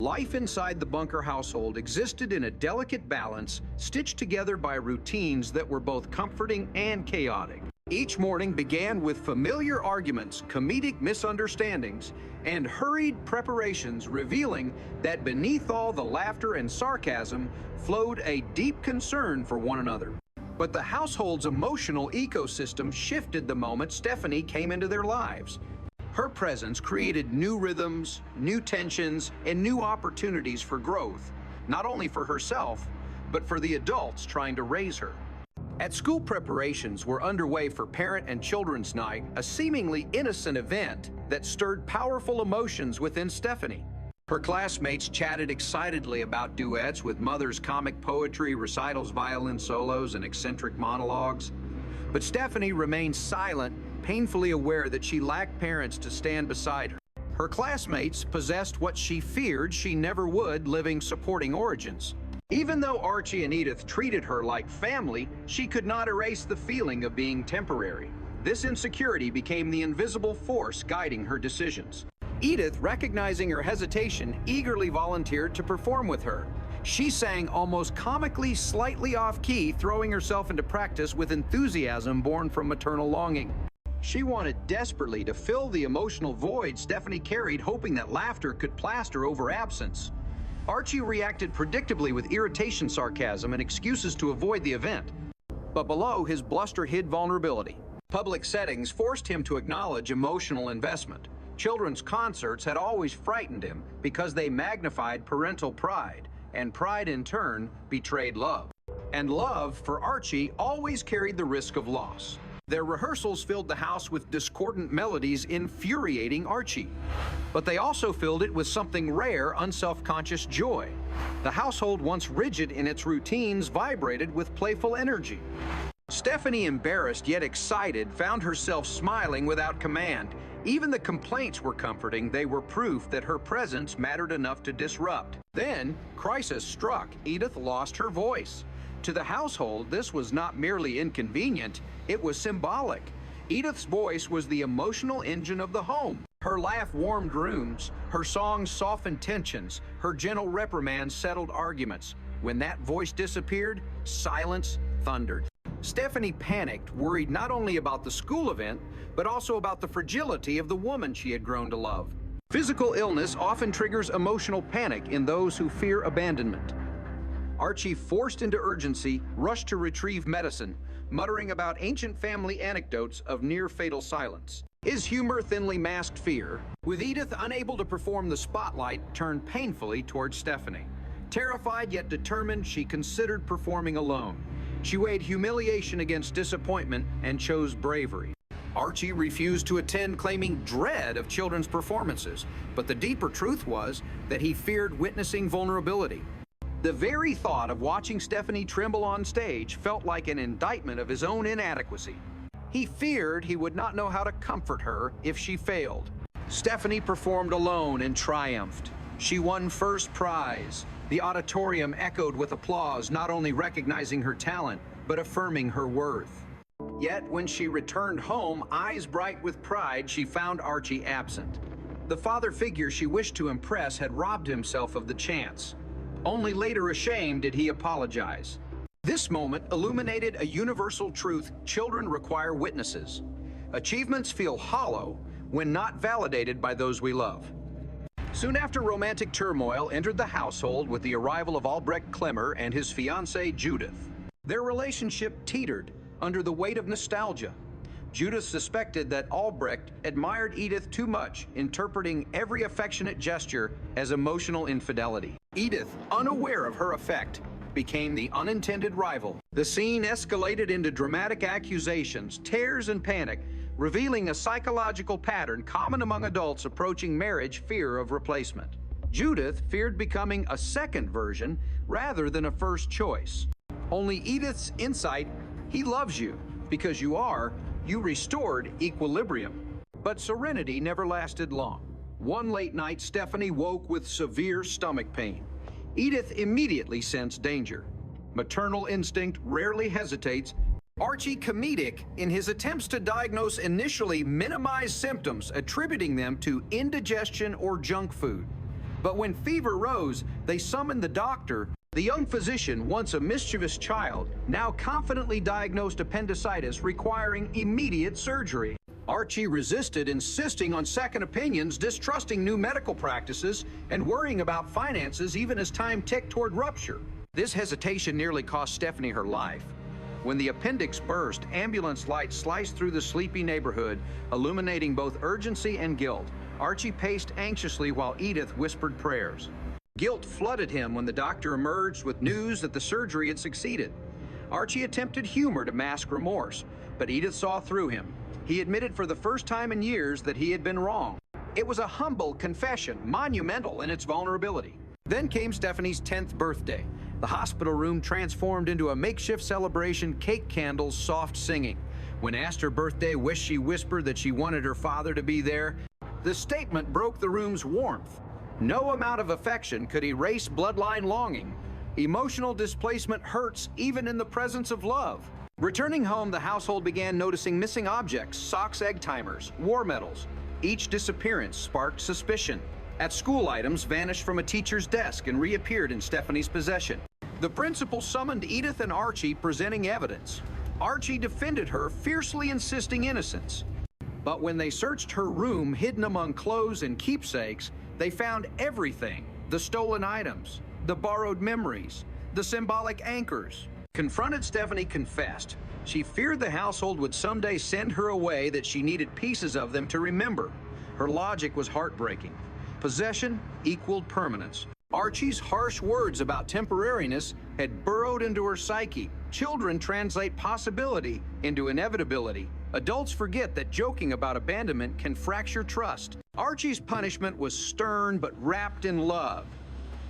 Life inside the Bunker household existed in a delicate balance, stitched together by routines that were both comforting and chaotic. Each morning began with familiar arguments, comedic misunderstandings, and hurried preparations, revealing that beneath all the laughter and sarcasm flowed a deep concern for one another. But the household's emotional ecosystem shifted the moment Stephanie came into their lives. Her presence created new rhythms, new tensions, and new opportunities for growth, not only for herself, but for the adults trying to raise her. At school, preparations were underway for Parent and Children's Night, a seemingly innocent event that stirred powerful emotions within Stephanie. Her classmates chatted excitedly about duets with Mother's comic poetry, recitals, violin solos, and eccentric monologues. But Stephanie remained silent, painfully aware that she lacked parents to stand beside her. Her classmates possessed what she feared she never would, living supporting origins. Even though Archie and Edith treated her like family, she could not erase the feeling of being temporary. This insecurity became the invisible force guiding her decisions. Edith, recognizing her hesitation, eagerly volunteered to perform with her. She sang almost comically, slightly off-key, throwing herself into practice with enthusiasm born from maternal longing. She wanted desperately to fill the emotional void Stephanie carried, hoping that laughter could plaster over absence. Archie reacted predictably with irritation, sarcasm, and excuses to avoid the event. But below, his bluster hid vulnerability. Public settings forced him to acknowledge emotional investment. Children's concerts had always frightened him because they magnified parental pride, and pride in turn betrayed love. And love, for Archie, always carried the risk of loss. Their rehearsals filled the house with discordant melodies, infuriating Archie. But they also filled it with something rare, unself-conscious joy. The household, once rigid in its routines, vibrated with playful energy. Stephanie, embarrassed yet excited, found herself smiling without command. Even the complaints were comforting. They were proof that her presence mattered enough to disrupt. Then, crisis struck. Edith lost her voice. To the household, this was not merely inconvenient, it was symbolic. Edith's voice was the emotional engine of the home. Her laugh warmed rooms, her songs softened tensions, her gentle reprimands settled arguments. When that voice disappeared, silence thundered. Stephanie panicked, worried not only about the school event, but also about the fragility of the woman she had grown to love. Physical illness often triggers emotional panic in those who fear abandonment. Archie, forced into urgency, rushed to retrieve medicine, muttering about ancient family anecdotes of near-fatal silence. His humor thinly masked fear. With Edith unable to perform, the spotlight turned painfully towards Stephanie. Terrified yet determined, she considered performing alone. She weighed humiliation against disappointment and chose bravery. Archie refused to attend, claiming dread of children's performances, but the deeper truth was that he feared witnessing vulnerability. The very thought of watching Stephanie tremble on stage felt like an indictment of his own inadequacy. He feared he would not know how to comfort her if she failed. Stephanie performed alone and triumphed. She won first prize. The auditorium echoed with applause, not only recognizing her talent, but affirming her worth. Yet when she returned home, eyes bright with pride, she found Archie absent. The father figure she wished to impress had robbed himself of the chance. Only later, ashamed, did he apologize. This moment illuminated a universal truth: children require witnesses. Achievements feel hollow when not validated by those we love. Soon after, romantic turmoil entered the household with the arrival of Albrecht Klemmer and his fiancée Judith. Their relationship teetered under the weight of nostalgia. Judith suspected that Albrecht admired Edith too much, interpreting every affectionate gesture as emotional infidelity. Edith, unaware of her effect, became the unintended rival. The scene escalated into dramatic accusations, tears, and panic, revealing a psychological pattern common among adults approaching marriage: fear of replacement. Judith feared becoming a second version rather than a first choice. Only Edith's insight: he loves you. Because you restored equilibrium. But serenity never lasted long. One late night, Stephanie woke with severe stomach pain. Edith immediately sensed danger. Maternal instinct rarely hesitates. Archie, comedic in his attempts to diagnose, initially minimized symptoms, attributing them to indigestion or junk food. But when fever rose, they summoned the doctor. The young physician, once a mischievous child, now confidently diagnosed appendicitis requiring immediate surgery. Archie resisted, insisting on second opinions, distrusting new medical practices, and worrying about finances even as time ticked toward rupture. This hesitation nearly cost Stephanie her life. When the appendix burst, ambulance lights sliced through the sleepy neighborhood, illuminating both urgency and guilt. Archie paced anxiously while Edith whispered prayers. Guilt flooded him when the doctor emerged with news that the surgery had succeeded. Archie attempted humor to mask remorse, but Edith saw through him. He admitted for the first time in years that he had been wrong. It was a humble confession, monumental in its vulnerability. Then came Stephanie's 10th birthday. The hospital room transformed into a makeshift celebration, cake candles, soft singing. When asked her birthday wish, she whispered that she wanted her father to be there. The statement broke the room's warmth. No amount of affection could erase bloodline longing. Emotional displacement hurts even in the presence of love. Returning home, the household began noticing missing objects, socks, egg timers, war medals. Each disappearance sparked suspicion. At school, items vanished from a teacher's desk and reappeared in Stephanie's possession. The principal summoned Edith and Archie, presenting evidence. Archie defended her, fiercely insisting innocence. But when they searched her room, hidden among clothes and keepsakes, they found everything: the stolen items, the borrowed memories, the symbolic anchors. Confronted, Stephanie confessed. She feared the household would someday send her away, that she needed pieces of them to remember. Her logic was heartbreaking. Possession equaled permanence. Archie's harsh words about temporariness had burrowed into her psyche. Children translate possibility into inevitability. Adults forget that joking about abandonment can fracture trust. Archie's punishment was stern but wrapped in love.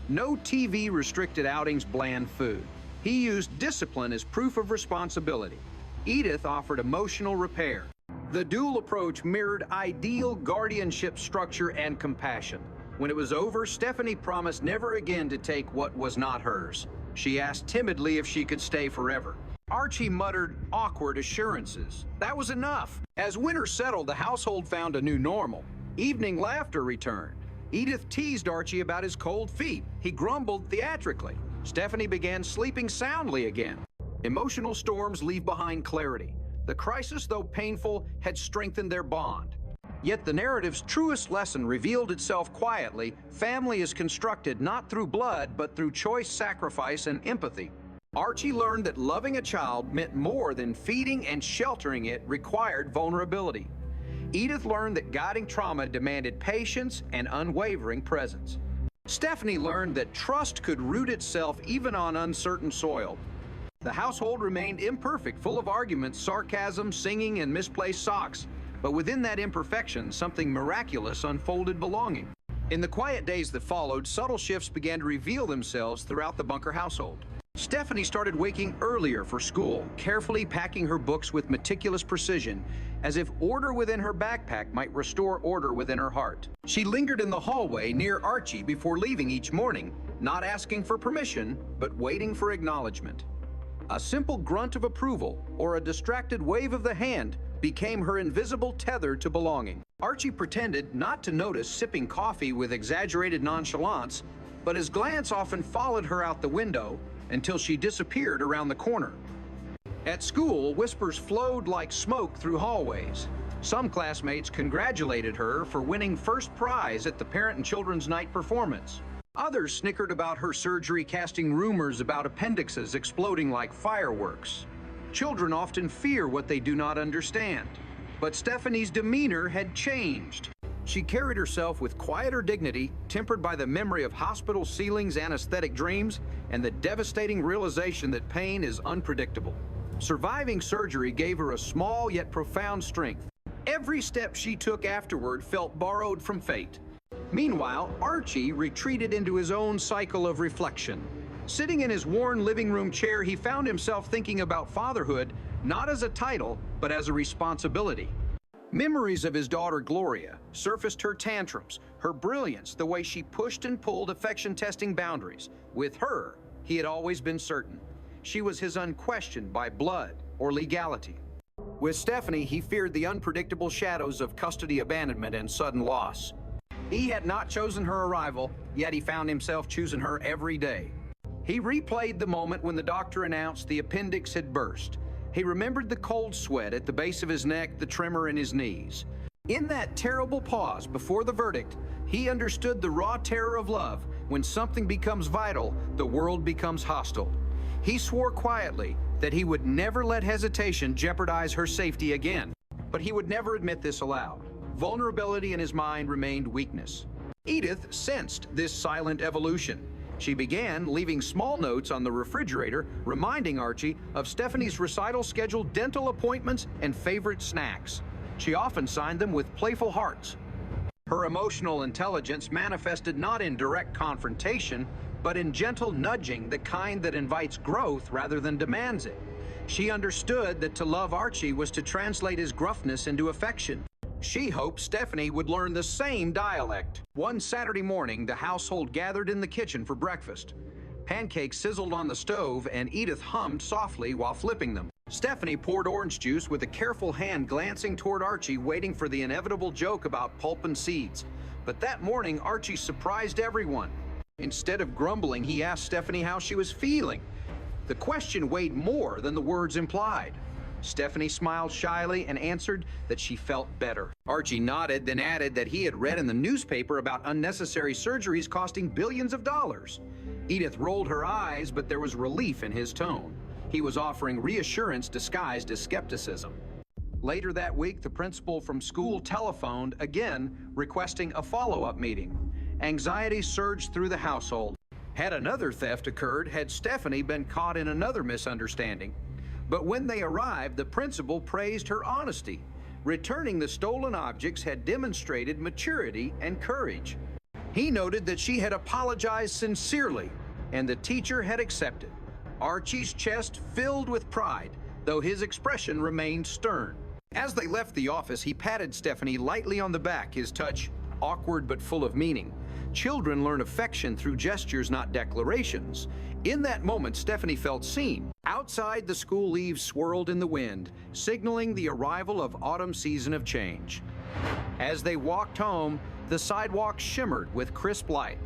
No TV-restricted outings, bland food. He used discipline as proof of responsibility. Edith offered emotional repair. The dual approach mirrored ideal guardianship structure and compassion. When it was over, Stephanie promised never again to take what was not hers. She asked timidly if she could stay forever. Archie muttered awkward assurances. That was enough. As winter settled, the household found a new normal. Evening laughter returned. Edith teased Archie about his cold feet. He grumbled theatrically. Stephanie began sleeping soundly again. Emotional storms leave behind clarity. The crisis, though painful, had strengthened their bond. Yet the narrative's truest lesson revealed itself quietly. Family is constructed not through blood, but through choice, sacrifice, and empathy. Archie learned that loving a child meant more than feeding and sheltering it required vulnerability. Edith learned that guiding trauma demanded patience and unwavering presence. Stephanie learned that trust could root itself even on uncertain soil. The household remained imperfect, full of arguments, sarcasm, singing, and misplaced socks. But within that imperfection, something miraculous unfolded: belonging. In the quiet days that followed, subtle shifts began to reveal themselves throughout the Bunker household. Stephanie started waking earlier for school, carefully packing her books with meticulous precision, as if order within her backpack might restore order within her heart. She lingered in the hallway near Archie before leaving each morning, not asking for permission, but waiting for acknowledgement. A simple grunt of approval or a distracted wave of the hand became her invisible tether to belonging. Archie pretended not to notice, sipping coffee with exaggerated nonchalance, but his glance often followed her out the window until she disappeared around the corner. At school, whispers flowed like smoke through hallways. Some classmates congratulated her for winning first prize at the Parent and Children's Night performance. Others snickered about her surgery, casting rumors about appendixes exploding like fireworks. Children often fear what they do not understand. But Stephanie's demeanor had changed. She carried herself with quieter dignity, tempered by the memory of hospital ceilings, anesthetic dreams, and the devastating realization that pain is unpredictable. Surviving surgery gave her a small yet profound strength. Every step she took afterward felt borrowed from fate. Meanwhile, Archie retreated into his own cycle of reflection. Sitting in his worn living room chair, he found himself thinking about fatherhood, not as a title, but as a responsibility. Memories of his daughter Gloria surfaced: her tantrums, her brilliance, the way she pushed and pulled affection-testing boundaries. With her, he had always been certain. She was his, unquestioned by blood or legality. With Stephanie, he feared the unpredictable shadows of custody, abandonment, and sudden loss. He had not chosen her arrival, yet he found himself choosing her every day. He replayed the moment when the doctor announced the appendix had burst. He remembered the cold sweat at the base of his neck, the tremor in his knees. In that terrible pause before the verdict, he understood the raw terror of love. When something becomes vital, the world becomes hostile. He swore quietly that he would never let hesitation jeopardize her safety again. But he would never admit this aloud. Vulnerability in his mind remained weakness. Edith sensed this silent evolution. She began leaving small notes on the refrigerator, reminding Archie of Stephanie's recital-scheduled dental appointments and favorite snacks. She often signed them with playful hearts. Her emotional intelligence manifested not in direct confrontation, but in gentle nudging, the kind that invites growth rather than demands it. She understood that to love Archie was to translate his gruffness into affection. She hoped Stephanie would learn the same dialect. One Saturday morning, the household gathered in the kitchen for breakfast. Pancakes sizzled on the stove, and Edith hummed softly while flipping them. Stephanie poured orange juice with a careful hand glancing toward Archie, waiting for the inevitable joke about pulp and seeds. But that morning, Archie surprised everyone. Instead of grumbling, he asked Stephanie how she was feeling. The question weighed more than the words implied. Stephanie smiled shyly and answered that she felt better. Archie nodded, then added that he had read in the newspaper about unnecessary surgeries costing billions of dollars. Edith rolled her eyes, but there was relief in his tone. He was offering reassurance disguised as skepticism. Later that week, the principal from school telephoned, again requesting a follow-up meeting. Anxiety surged through the household. Had another theft occurred, had Stephanie been caught in another misunderstanding? But when they arrived, the principal praised her honesty. Returning the stolen objects had demonstrated maturity and courage. He noted that she had apologized sincerely, and the teacher had accepted. Archie's chest filled with pride, though his expression remained stern. As they left the office, he patted Stephanie lightly on the back, his touch awkward but full of meaning. Children learn affection through gestures, not declarations. In that moment, Stephanie felt seen. Outside, the school leaves swirled in the wind, signaling the arrival of autumn season of change. As they walked home, the sidewalk shimmered with crisp light.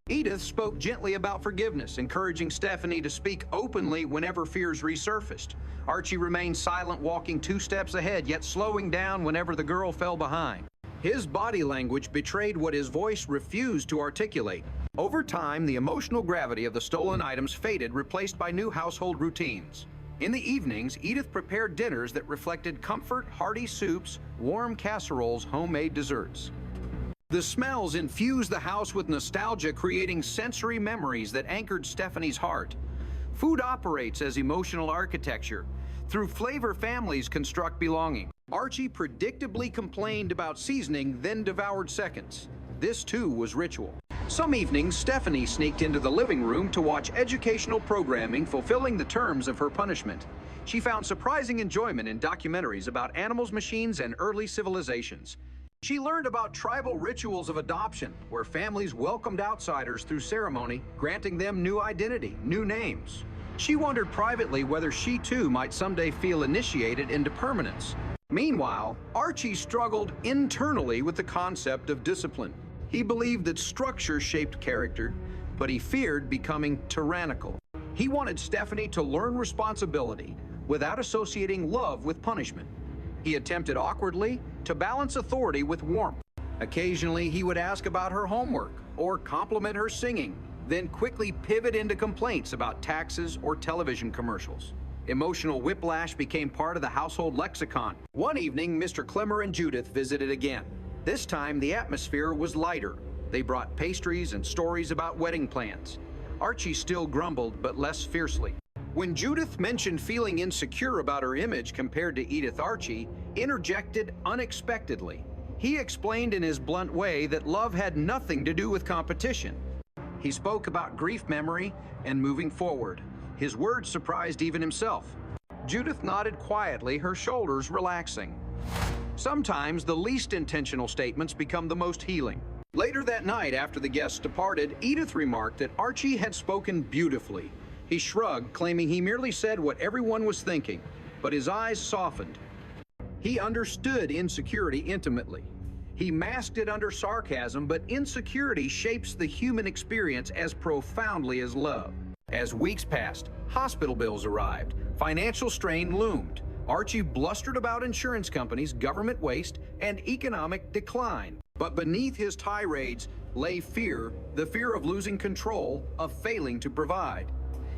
Edith spoke gently about forgiveness, encouraging Stephanie to speak openly whenever fears resurfaced. Archie remained silent, walking 2 steps ahead, yet slowing down whenever the girl fell behind. His body language betrayed what his voice refused to articulate. Over time, the emotional gravity of the stolen items faded, replaced by new household routines. In the evenings, Edith prepared dinners that reflected comfort, hearty soups, warm casseroles, homemade desserts. The smells infused the house with nostalgia, creating sensory memories that anchored Stephanie's heart. Food operates as emotional architecture. Through flavor, families construct belonging. Archie predictably complained about seasoning, then devoured seconds. This too was ritual. Some evenings, Stephanie sneaked into the living room to watch educational programming, fulfilling the terms of her punishment. She found surprising enjoyment in documentaries about animals, machines, and early civilizations. She learned about tribal rituals of adoption, where families welcomed outsiders through ceremony, granting them new identity, new names. She wondered privately whether she too might someday feel initiated into permanence. Meanwhile, Archie struggled internally with the concept of discipline. He believed that structure shaped character, but he feared becoming tyrannical. He wanted Stephanie to learn responsibility without associating love with punishment. He attempted awkwardly to balance authority with warmth. Occasionally, he would ask about her homework or compliment her singing, then quickly pivot into complaints about taxes or television commercials. Emotional whiplash became part of the household lexicon. One evening, Mr. Clemmer and Judith visited again. This time, the atmosphere was lighter. They brought pastries and stories about wedding plans. Archie still grumbled, but less fiercely. When Judith mentioned feeling insecure about her image compared to Edith, Archie interjected unexpectedly. He explained in his blunt way that love had nothing to do with competition. He spoke about grief memory and moving forward. His words surprised even himself. Judith nodded quietly, her shoulders relaxing. Sometimes the least intentional statements become the most healing. Later that night, after the guests departed, Edith remarked that Archie had spoken beautifully. He shrugged, claiming he merely said what everyone was thinking, but his eyes softened. He understood insecurity intimately. He masked it under sarcasm, but insecurity shapes the human experience as profoundly as love. As weeks passed, hospital bills arrived, financial strain loomed. Archie blustered about insurance companies, government waste, and economic decline. But beneath his tirades lay fear, the fear of losing control, of failing to provide.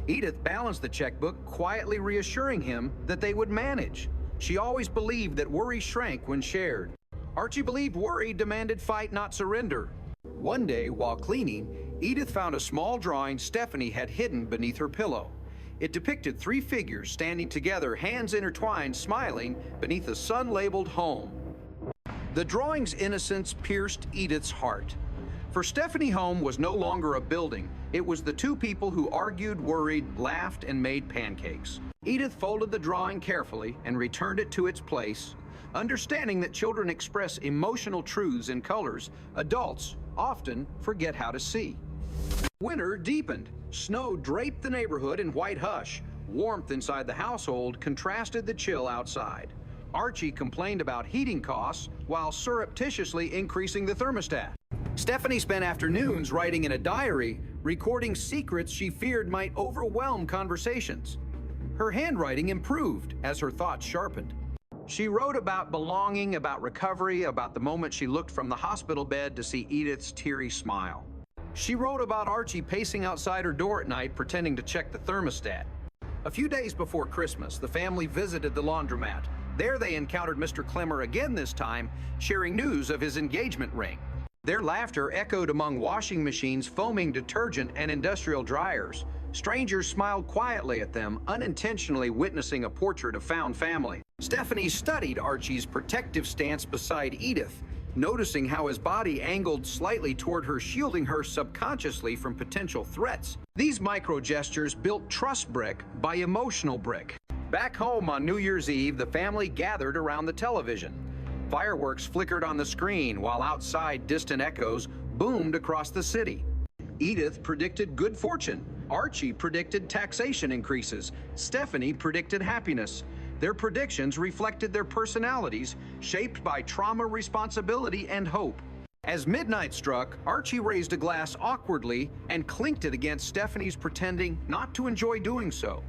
Edith balanced the checkbook, quietly reassuring him that they would manage. She always believed that worry shrank when shared. Archie believed worry demanded fight, not surrender. One day, while cleaning, Edith found a small drawing Stephanie had hidden beneath her pillow. It depicted three figures standing together, hands intertwined, smiling, beneath a sun-labeled home. The drawing's innocence pierced Edith's heart. For Stephanie, home was no longer a building. It was the two people who argued, worried, laughed, and made pancakes. Edith folded the drawing carefully and returned it to its place. Understanding that children express emotional truths in colors, adults often forget how to see. Winter deepened. Snow draped the neighborhood in white hush. Warmth inside the household contrasted the chill outside. Archie complained about heating costs while surreptitiously increasing the thermostat. Stephanie spent afternoons writing in a diary, recording secrets she feared might overwhelm conversations. Her handwriting improved as her thoughts sharpened. She wrote about belonging, about recovery, about the moment she looked from the hospital bed to see Edith's teary smile. She wrote about Archie pacing outside her door at night, pretending to check the thermostat. A few days before Christmas, the family visited the laundromat. There they encountered Mr. Clemmer again this time, sharing news of his engagement ring. Their laughter echoed among washing machines, foaming detergent, and industrial dryers. Strangers smiled quietly at them, unintentionally witnessing a portrait of found family. Stephanie studied Archie's protective stance beside Edith, noticing how his body angled slightly toward her, shielding her subconsciously from potential threats. These micro gestures built trust brick by emotional brick. Back home on New Year's Eve, the family gathered around the television. Fireworks flickered on the screen, while outside distant echoes boomed across the city. Edith predicted good fortune. Archie predicted taxation increases. Stephanie predicted happiness. Their predictions reflected their personalities, shaped by trauma, responsibility, and hope. As midnight struck, Archie raised a glass awkwardly and clinked it against Stephanie's, pretending not to enjoy doing so.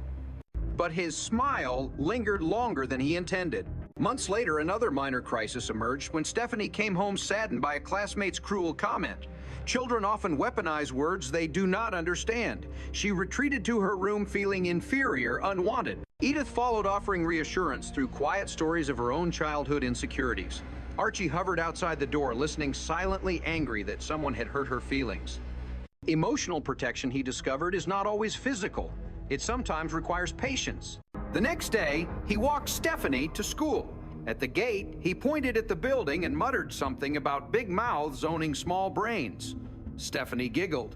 But his smile lingered longer than he intended. Months later, another minor crisis emerged when Stephanie came home saddened by a classmate's cruel comment. Children often weaponize words they do not understand. She retreated to her room feeling inferior, unwanted. Edith followed, offering reassurance through quiet stories of her own childhood insecurities. Archie hovered outside the door, listening, silently angry that someone had hurt her feelings. Emotional protection, he discovered, is not always physical. It sometimes requires patience. The next day, he walked Stephanie to school. At the gate, he pointed at the building and muttered something about big mouths owning small brains. Stephanie giggled.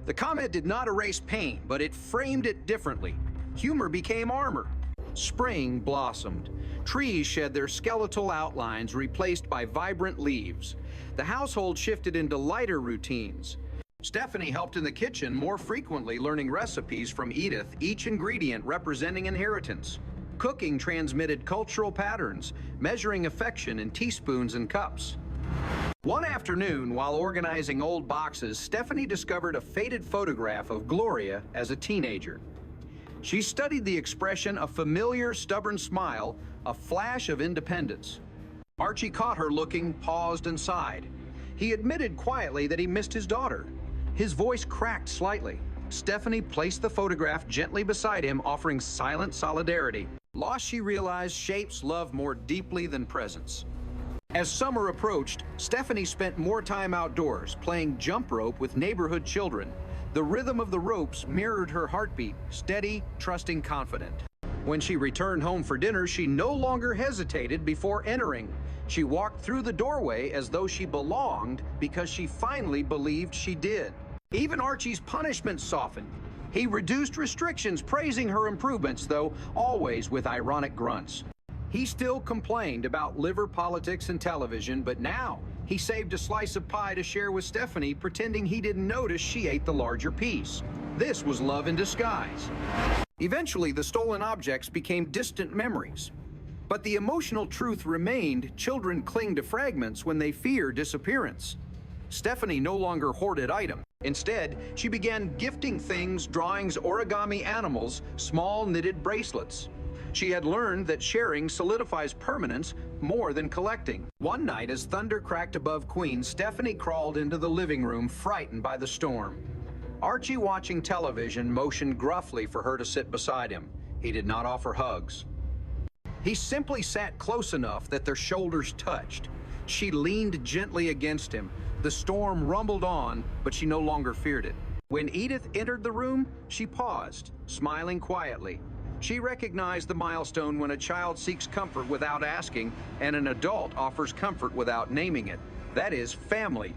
The comment did not erase pain, but it framed it differently. Humor became armor. Spring blossomed. Trees shed their skeletal outlines, replaced by vibrant leaves. The household shifted into lighter routines. Stephanie helped in the kitchen more frequently, learning recipes from Edith, each ingredient representing inheritance. Cooking transmitted cultural patterns, measuring affection in teaspoons and cups. One afternoon, while organizing old boxes, Stephanie discovered a faded photograph of Gloria as a teenager. She studied the expression, a familiar, stubborn smile, a flash of independence. Archie caught her looking, paused, and sighed. He admitted quietly that he missed his daughter. His voice cracked slightly. Stephanie placed the photograph gently beside him, offering silent solidarity. Lost, she realized, shapes love more deeply than presence. As summer approached, Stephanie spent more time outdoors, playing jump rope with neighborhood children. The rhythm of the ropes mirrored her heartbeat, steady, trusting, confident. When she returned home for dinner, she no longer hesitated before entering. She walked through the doorway as though she belonged, because she finally believed she did. Even Archie's punishment softened. He reduced restrictions, praising her improvements, though always with ironic grunts. He still complained about liver politics and television, but now he saved a slice of pie to share with Stephanie, pretending he didn't notice she ate the larger piece. This was love in disguise. Eventually, the stolen objects became distant memories. But the emotional truth remained: children cling to fragments when they fear disappearance. Stephanie no longer hoarded items. Instead, she began gifting things, drawings, origami animals, small knitted bracelets. She had learned that sharing solidifies permanence more than collecting. One night, as thunder cracked above Queens, Stephanie crawled into the living room, frightened by the storm. Archie, watching television, motioned gruffly for her to sit beside him. He did not offer hugs. He simply sat close enough that their shoulders touched. She leaned gently against him. The storm rumbled on, but she no longer feared it. When Edith entered the room, she paused, smiling quietly. She recognized the milestone when a child seeks comfort without asking, and an adult offers comfort without naming it. That is family.